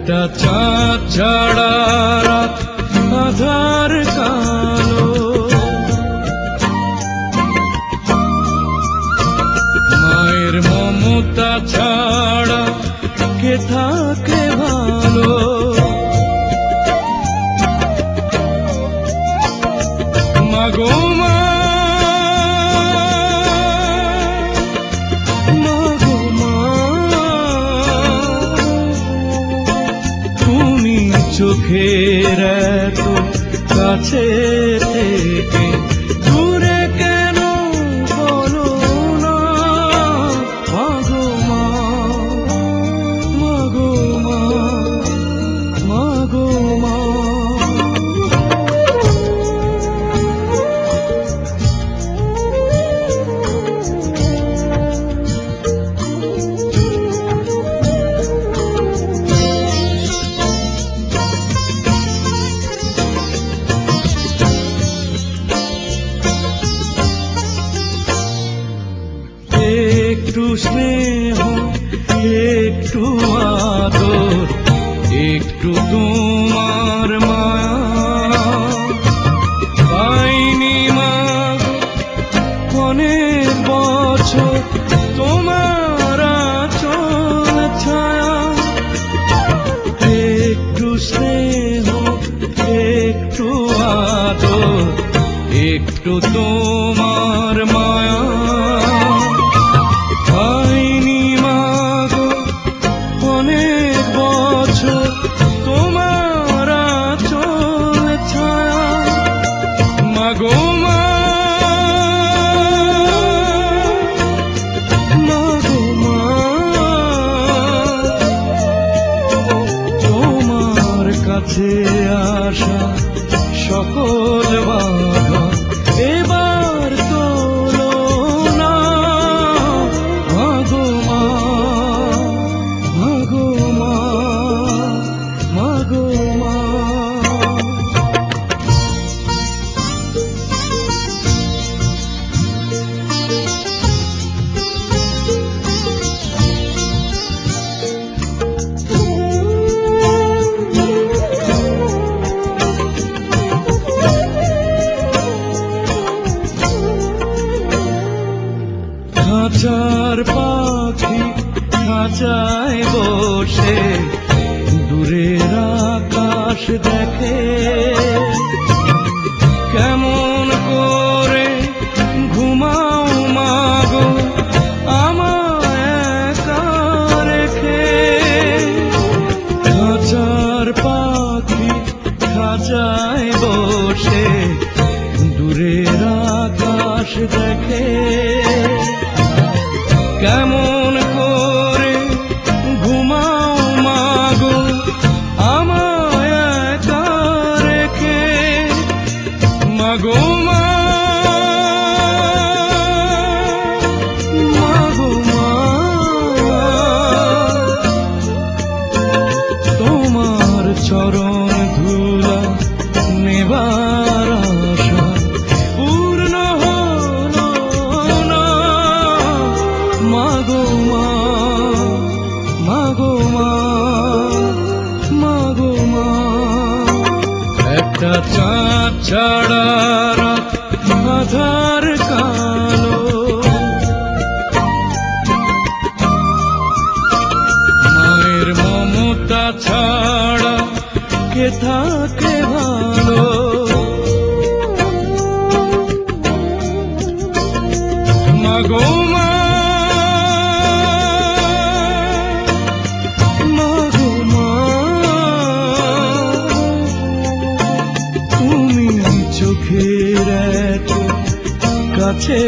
একটা চাঁদ ছাড়া রাত আধার কালো, মায়ের মমতা ছাড়া কে থাকে ভালো। মাগো মা, মাগো মা, তুমি চোখের এত কাছে থেকে দূরে কেন বলো না? মাগো মা, মাগো মা, মাগো মা। একটু স্নেহ, একটু আদর, একটু তোমার মায়া পাইনি মাগো অনেক বছর তোমার আঁচল ছায়া। একটু স্নেহ, একটু আদর, একটু তোমার মায়া পাইনি মাগো অনেক বছর তোমার আঁচল ছায়া। মাগো মা, মাগো মা, তোমার কাছে আসা সকল বাধা এবার তোলো না। মাগো মা, মাগো মা, মাগো মা। খাঁচার পাখি খাঁচায় বসে দূরের আকাশ দেখে, কেমন করে ঘুমাও মাগো আমায় একা রেখে। খাঁচার পাখি খাঁচায় বসে দূরের আকাশ দেখে, কেমন করে ঘুমাও মাগো আমায় একা রেখে। মাগো মা, মাগো মা, তোমার চরণ ধুলা নেবার আশা পূর্ণ হলো না। মাগো মা, মাগো মা, মাগো মা। একটা চাঁদ ছাড়া রাত আধার কালো, মায়ের মমতা ছাড়া কে থাকে ভালো। মাগো মা, মাগো মা, তুমি চোখের এত কাছে